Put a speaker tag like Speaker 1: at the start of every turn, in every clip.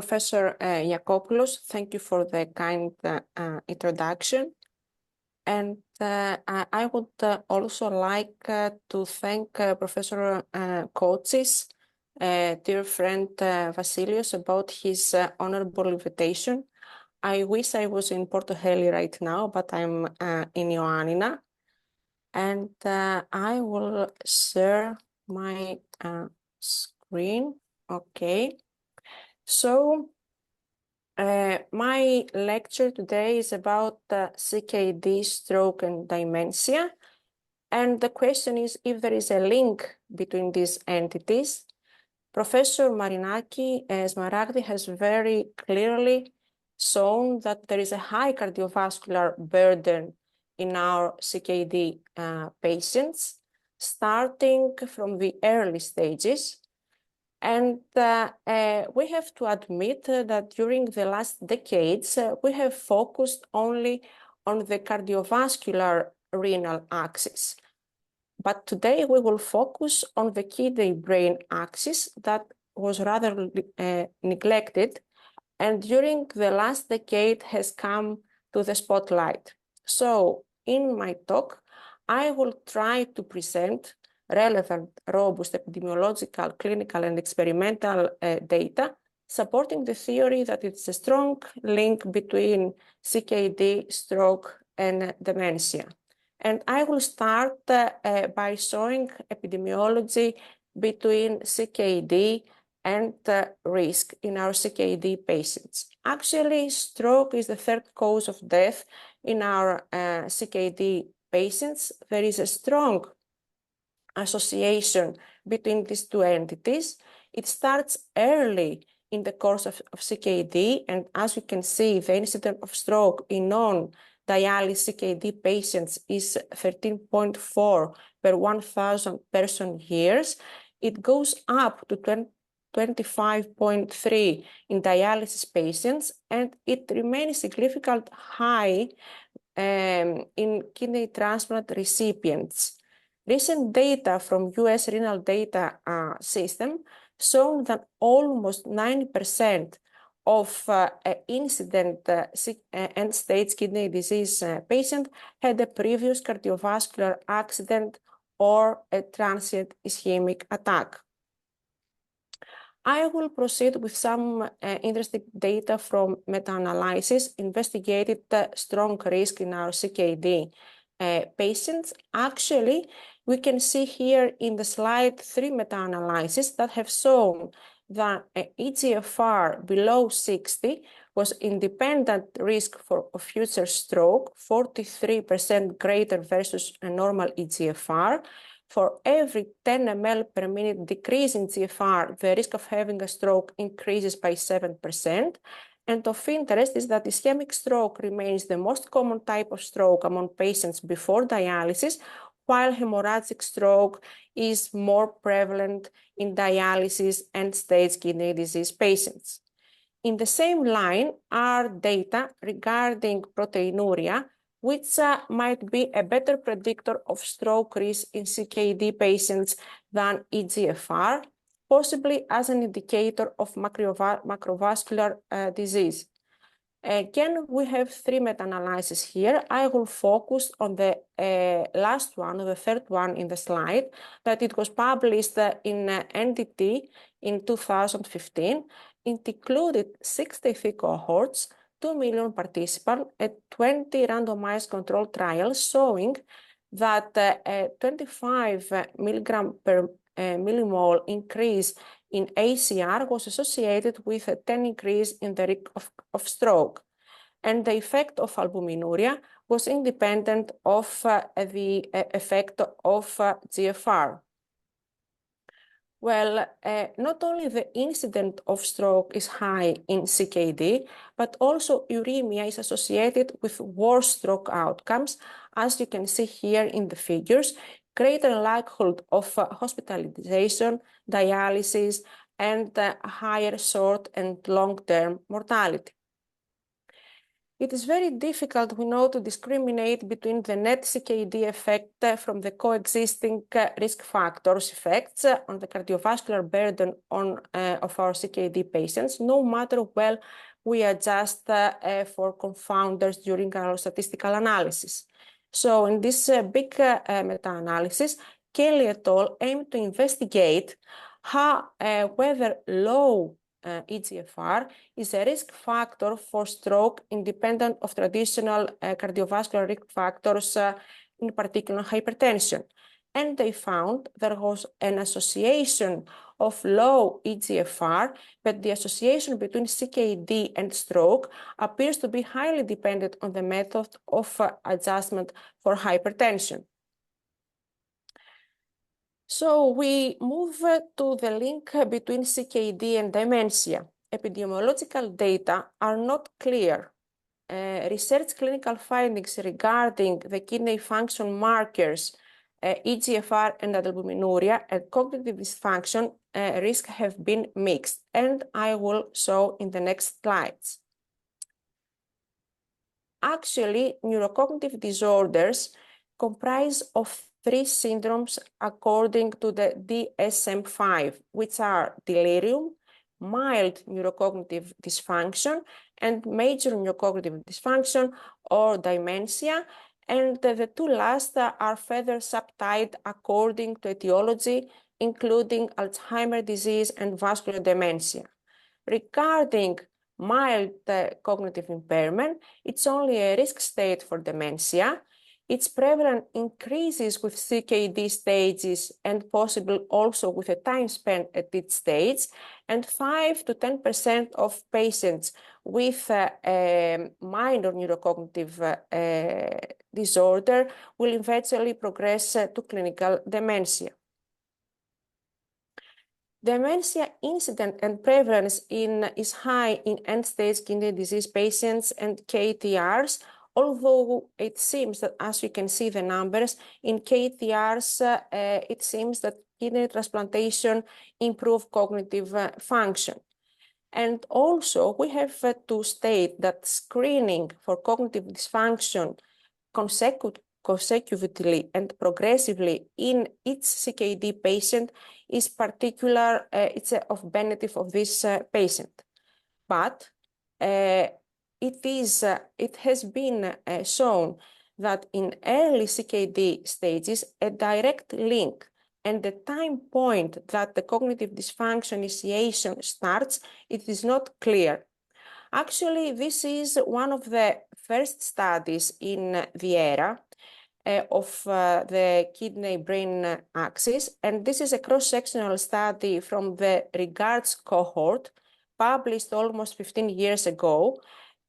Speaker 1: Professor Iacopoulos, thank you for the kind introduction. And I would also like to thank Professor Kotsis, dear friend Vasilios, about his honorable invitation. I wish I was in Porto Heli right now, but I'm in Ioannina. And I will share my screen. Okay. So my lecture today is about CKD, stroke, and dementia. And the question is if there is a link between these entities. Professor Marinaki Smaragdi has very clearly shown that there is a high cardiovascular burden in our CKD patients, starting from the early stages. And we have to admit that during the last decades, we have focused only on the cardiovascular renal axis. But today we will focus on the kidney-brain axis that was rather neglected, and during the last decade has come to the spotlight. So in my talk, I will try to present relevant, robust epidemiological, clinical, and experimental data supporting the theory that it's a strong link between CKD, stroke, and dementia. And I will start by showing epidemiology between CKD and risk in our CKD patients. Actually, stroke is the third cause of death in our CKD patients. There is a strong association between these two entities. It starts early in the course of CKD, and as you can see, the incidence of stroke in non-dialysis CKD patients is 13.4 per 1,000 person years. It goes up to 25.3 in dialysis patients, and it remains significantly high in kidney transplant recipients. Recent data from US renal data system show that almost 90% of incident end-stage kidney disease patient had a previous cardiovascular accident or a transient ischemic attack. I will proceed with some interesting data from meta-analysis investigated strong risk in our CKD patients. Actually, we can see here in the slide 3 meta-analyses that have shown that eGFR below 60 was independent risk for future stroke, 43% greater versus a normal eGFR. For every 10 ml per minute decrease in GFR, the risk of having a stroke increases by 7%. And of interest is that ischemic stroke remains the most common type of stroke among patients before dialysis, while hemorrhagic stroke is more prevalent in dialysis and stage kidney disease patients. In the same line are data regarding proteinuria, which might be a better predictor of stroke risk in CKD patients than eGFR, possibly as an indicator of macrovascular disease. Again, we have 3 meta-analyses here. I will focus on the last one, the third one in the slide, that it was published in NDT in 2015. It included 63 cohorts, 2 million participants, and 20 randomized controlled trials showing that a 25 milligram per millimole increase in ACR was associated with a 10 increase in the risk of stroke. And the effect of albuminuria was independent of the effect of GFR. Well, not only the incidence of stroke is high in CKD, but also uremia is associated with worse stroke outcomes, as you can see here in the figures, greater likelihood of hospitalization, dialysis, and higher short and long-term mortality. It is very difficult, we know, to discriminate between the net CKD effect from the coexisting risk factors effects on the cardiovascular burden of our CKD patients, no matter well we adjust for confounders during our statistical analysis. So in this big meta-analysis, Kelly et al. Aimed to investigate how whether low eGFR is a risk factor for stroke independent of traditional cardiovascular risk factors, in particular hypertension. And they found there was an association of low eGFR, but the association between CKD and stroke appears to be highly dependent on the method of adjustment for hypertension. So we move to the link between CKD and dementia. Epidemiological data are not clear. Research clinical findings regarding the kidney function markers, eGFR and albuminuria, and cognitive dysfunction risk have been mixed, and I will show in the next slides. Actually, neurocognitive disorders comprise of 3 syndromes according to the DSM-5, which are delirium, mild neurocognitive dysfunction, and major neurocognitive dysfunction or dementia, and the 2 last are further subtyped according to etiology, including Alzheimer's disease and vascular dementia. Regarding mild cognitive impairment, it's only a risk state for dementia. Its prevalence increases with CKD stages and possible also with a time spent at each stage, and 5 to 10% of patients with a minor neurocognitive disorder will eventually progress to clinical dementia. Dementia incidence and prevalence is high in end-stage kidney disease patients and KTRs, although it seems that, as you can see the numbers, in KTRs, it seems that kidney transplantation improves cognitive function. And also, we have to state that screening for cognitive dysfunction consecutively and progressively in each CKD patient is particular, it's of benefit of this patient. But it has been shown that in early CKD stages, a direct link and the time point that the cognitive dysfunction initiation starts, it is not clear. Actually, this is one of the first studies in the era of the kidney-brain axis, and this is a cross-sectional study from the REGARDS cohort, published almost 15 years ago.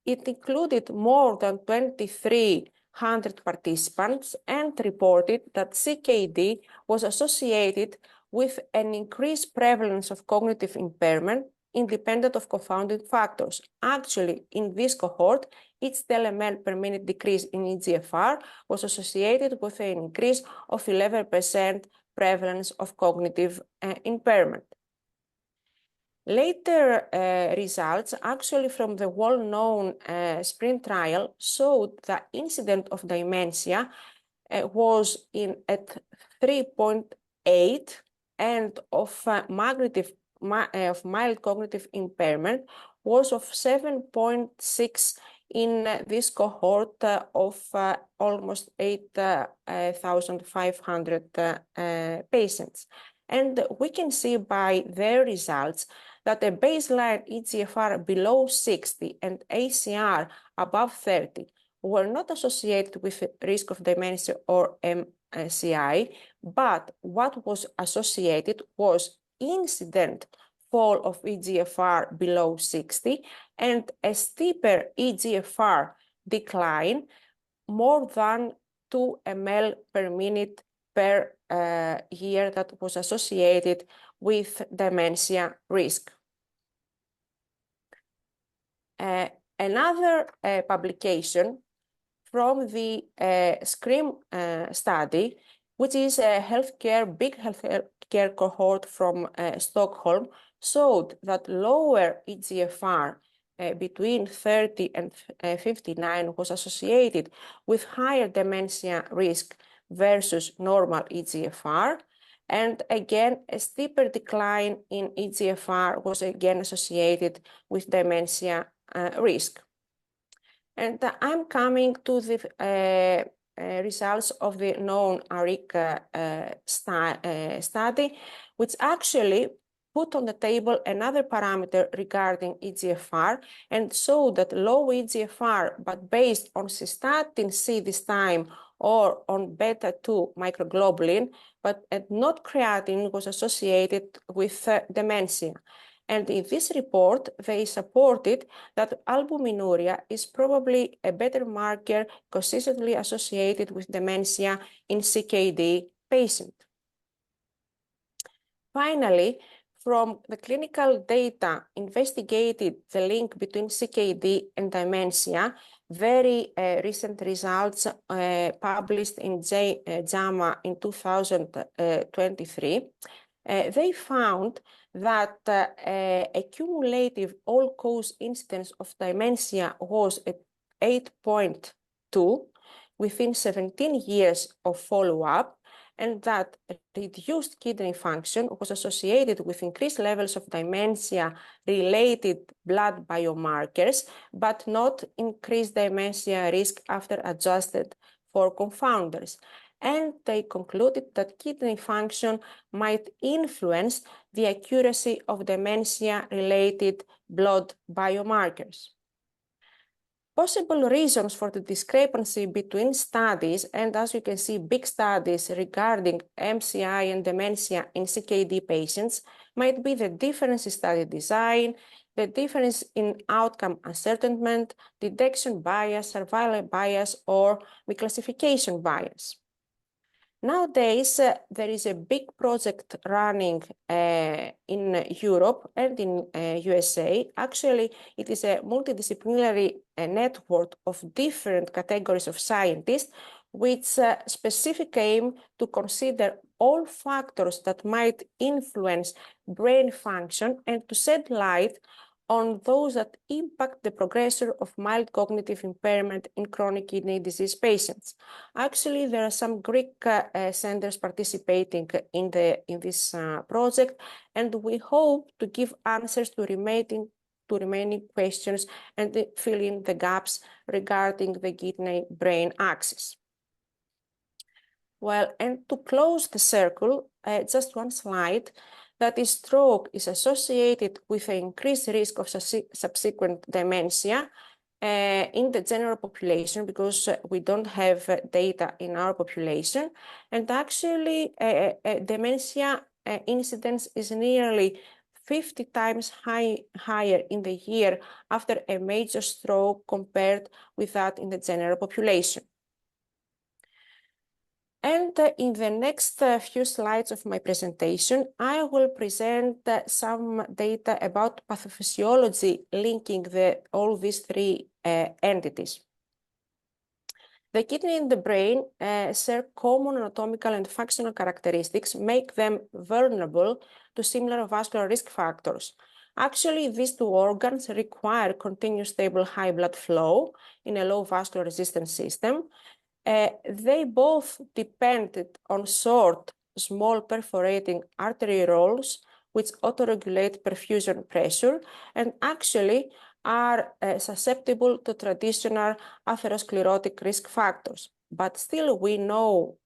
Speaker 1: It included more than 2,300 participants and reported that CKD was associated with an increased prevalence of cognitive impairment independent of confounding factors. Actually, in this cohort, each element per minute decrease in eGFR was associated with an increase of 11% prevalence of cognitive impairment. Later results, actually from the well-known SPRINT trial, showed the incidence of dementia was at 3.8 and of mild cognitive impairment was of 7.6 in this cohort of almost 8,500 patients. And we can see by their results that a baseline eGFR below 60 and ACR above 30 were not associated with risk of dementia or MCI, but what was associated was incident fall of eGFR below 60 and a steeper eGFR decline more than 2 ml per minute per year that was associated with dementia risk. Another publication from the SCREAM study, which is a big healthcare cohort from Stockholm, showed that lower eGFR between 30 and 59 was associated with higher dementia risk versus normal eGFR. And again, a steeper decline in eGFR was again associated with dementia risk. And I'm coming to the results of the known ARIC study, which actually put on the table another parameter regarding eGFR and showed that low eGFR, but based on cystatin C this time or on beta-2 microglobulin, but not creatinine, was associated with dementia. And in this report, they supported that albuminuria is probably a better marker consistently associated with dementia in CKD patients. Finally, from the clinical data investigated the link between CKD and dementia, very recent results published in JAMA in 2023, they found that a cumulative all-cause incidence of dementia was at 8.2 within 17 years of follow-up, and that reduced kidney function was associated with increased levels of dementia-related blood biomarkers, but not increased dementia risk after adjusted for confounders. And they concluded that kidney function might influence the accuracy of dementia-related blood biomarkers. Possible reasons for the discrepancy between studies, and as you can see, big studies regarding MCI and dementia in CKD patients, might be the difference in study design, the difference in outcome ascertainment, detection bias, survival bias, or reclassification bias. Nowadays, there is a big project running in Europe and in USA. Actually, it is a multidisciplinary network of different categories of scientists, which specifically aim to consider all factors that might influence brain function and to shed light on those that impact the progression of mild cognitive impairment in chronic kidney disease patients. Actually, there are some Greek centers participating in this project, and we hope to give answers to remaining questions and fill in the gaps regarding the kidney-brain axis. Well, and to close the circle, just one slide, that is stroke is associated with an increased risk of subsequent dementia in the general population, because we don't have data in our population. And actually, dementia incidence is nearly 50 times higher in the year after a major stroke compared with that in the general population. And in the next few slides of my presentation, I will present some data about pathophysiology linking all these three entities. The kidney and the brain share common anatomical and functional characteristics, make them vulnerable to similar vascular risk factors. Actually, these two organs require continuous stable high blood flow in a low vascular resistance system. They both depended on short, small perforating artery rolls, which autoregulate perfusion pressure, and actually are susceptible to traditional atherosclerotic risk factors. But still, we know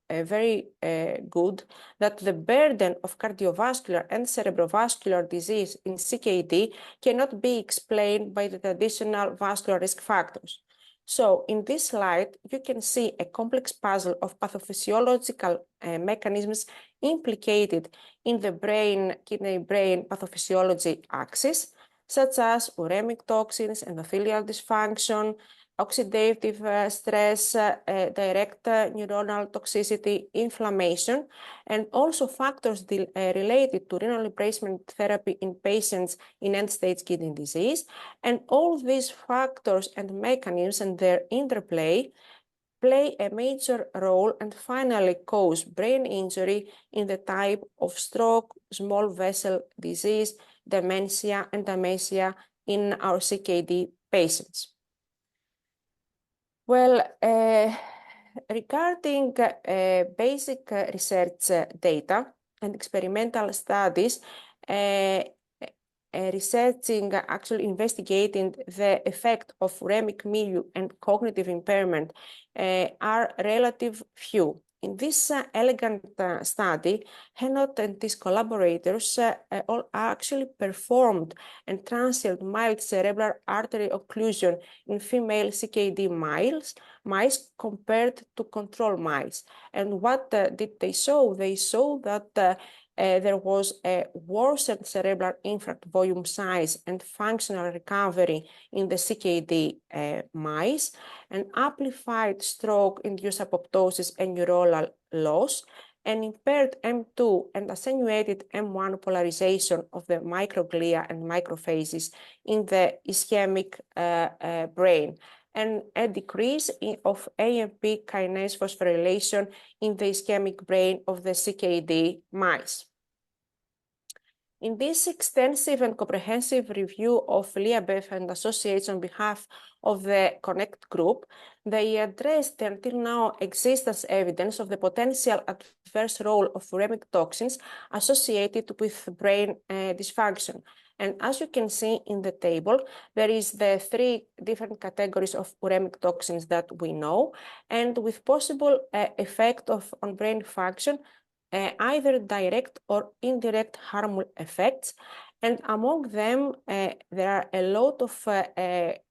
Speaker 1: very good that the burden of cardiovascular and cerebrovascular disease in CKD cannot be explained by the traditional vascular risk factors. So in this slide, you can see a complex puzzle of pathophysiological mechanisms implicated in the kidney-brain pathophysiology axis, such as uremic toxins, endothelial dysfunction, oxidative stress, direct neuronal toxicity, inflammation, and also factors related to renal replacement therapy in patients in end-stage kidney disease. And all these factors and mechanisms and their interplay play a major role and finally cause brain injury in the type of stroke, small vessel disease, dementia, and dementia in our CKD patients. Well, regarding basic research data and experimental studies, researching, actually investigating the effect of uremic milieu and cognitive impairment are relative few. In this elegant study, Henot and his collaborators all actually performed and transient mild cerebral artery occlusion in female CKD mice compared to control mice. And what did they show? They saw that there was a worsened cerebral infarct volume size and functional recovery in the CKD mice, an amplified stroke-induced apoptosis and neuronal loss, an impaired M2 and attenuated M1 polarization of the microglia and microphages in the ischemic brain, and a decrease of AMP kinase phosphorylation in the ischemic brain of the CKD mice. In this extensive and comprehensive review of Liabeuf and associates on behalf of the CONNECT group, they addressed the until now existence evidence of the potential adverse role of uremic toxins associated with brain dysfunction. And as you can see in the table, there is the three different categories of uremic toxins that we know, and with possible effect on brain function, either direct or indirect harmful effects. And among them, there are a lot of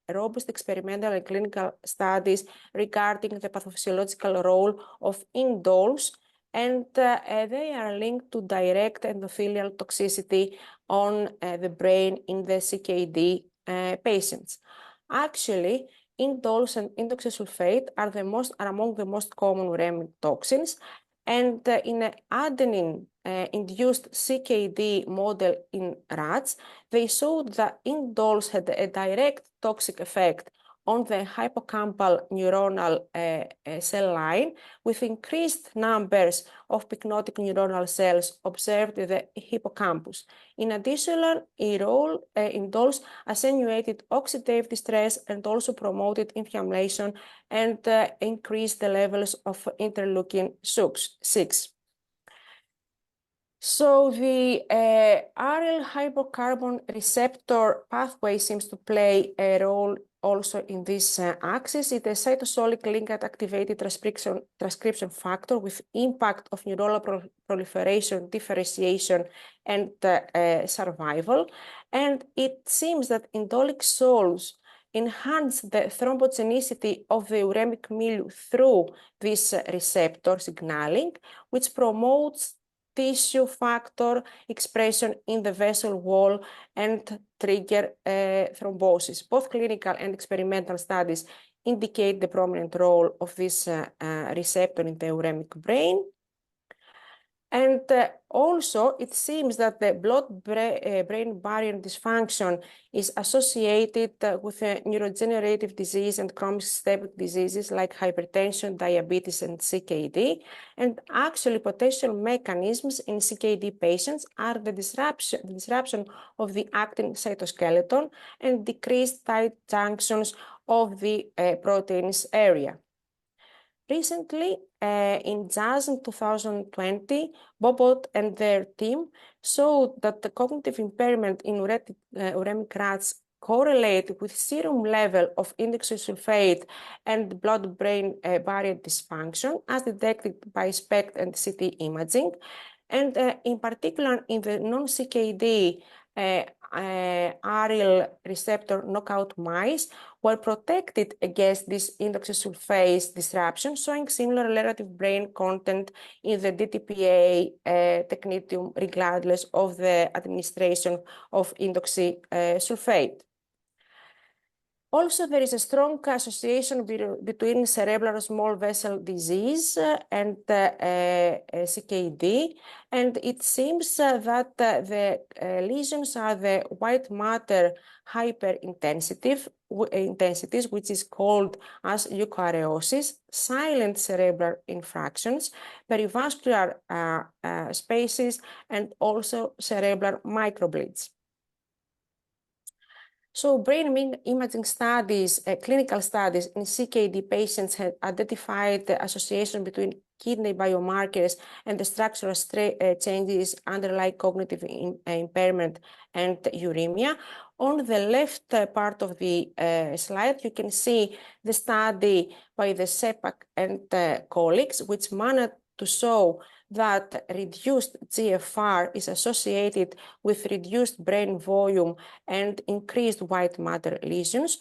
Speaker 1: robust experimental and clinical studies regarding the pathophysiological role of indoles, and they are linked to direct endothelial toxicity on the brain in the CKD patients. Actually, indoles and indoxasulfate are among the most common uremic toxins. And in an adenine-induced CKD model in rats, they showed that indoles had a direct toxic effect on the hippocampal neuronal cell line, with increased numbers of pycnotic neuronal cells observed in the hippocampus. In addition, indoles attenuated oxidative distress and also promoted inflammation and increased the levels of interleukin-6. So the aryl hydrocarbon receptor pathway seems to play a role also in this axis. It is a cytosolic ligand activated transcription factor with impact of neuronal proliferation, differentiation, and survival. And it seems that indolic salts enhance the thrombogenicity of the uremic milieu through this receptor signaling, which promotes tissue factor expression in the vessel wall and trigger thrombosis. Both clinical and experimental studies indicate the prominent role of this receptor in the uremic brain. And also, it seems that the blood-brain barrier dysfunction is associated with neurodegenerative disease and chronic systemic diseases like hypertension, diabetes, and CKD. And actually, potential mechanisms in CKD patients are the disruption of the actin cytoskeleton and decreased tight junctions of the proteins area. Recently, in JAZZ in 2020, Bobot and their team showed that the cognitive impairment in uremic rats correlate with serum level of indoxasulfate and blood-brain barrier dysfunction as detected by SPECT and CT imaging. And in particular, in the non-CKD aryl receptor knockout mice were protected against this indoxasulfase disruption, showing similar relative brain content in the DTPA technetium regardless of the administration of indoxasulfate. Also, there is a strong association between cerebral small vessel disease and CKD, and it seems that the lesions are the white matter hyperintensities, which is called as leukoareosis, silent cerebral infractions, perivascular spaces, and also cerebral microbleeds. So brain imaging studies, clinical studies in CKD patients had identified the association between kidney biomarkers and the structural changes underlying cognitive impairment and uremia. On the left part of the slide, you can see the study by the Sepak and colleagues, which managed to show that reduced GFR is associated with reduced brain volume and increased white matter lesions,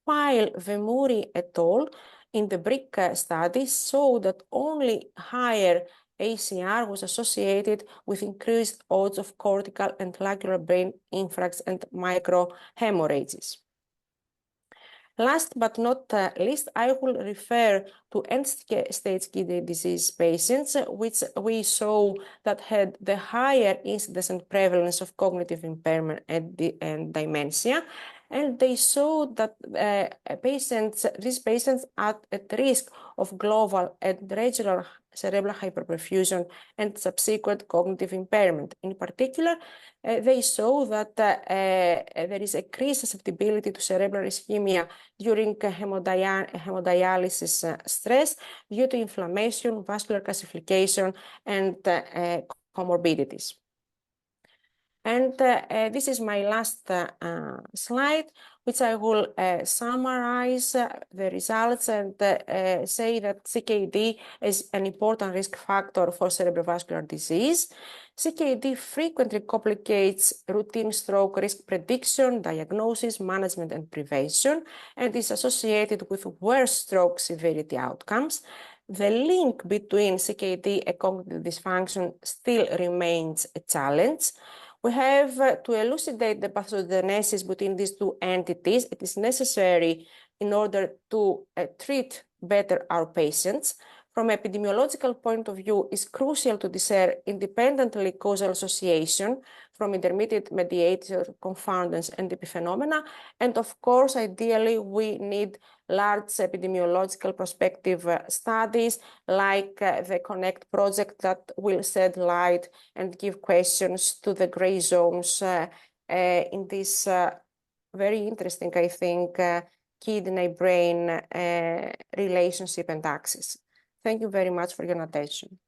Speaker 1: while Vemuri et al. In the BRIC study showed that only higher ACR was associated with increased odds of cortical and lacunar brain infarcts and microhemorrhages. Last but not least, I will refer to end-stage kidney disease patients, which we saw that had the higher incidence and prevalence of cognitive impairment and dementia. And they showed that these patients are at risk of global and regional cerebral hyperperfusion and subsequent cognitive impairment. In particular, they show that there is increased susceptibility to cerebral ischemia during hemodialysis stress due to inflammation, vascular calcification, and comorbidities. And this is my last slide, which I will summarize the results and say that CKD is an important risk factor for cerebrovascular disease. CKD frequently complicates routine stroke risk prediction, diagnosis, management, and prevention, and is associated with worse stroke severity outcomes. The link between CKD and cognitive dysfunction still remains a challenge. We have to elucidate the pathogenesis between these two entities. It is necessary in order to treat better our patients. From an epidemiological point of view, it's crucial to discern independently causal association from intermediate mediator confounders and epiphenomena. And of course, ideally, we need large epidemiological prospective studies like the CONNECT project that will shed light and give questions to the gray zones in this very interesting, I think, kidney-brain relationship and axis. Thank you very much for your attention.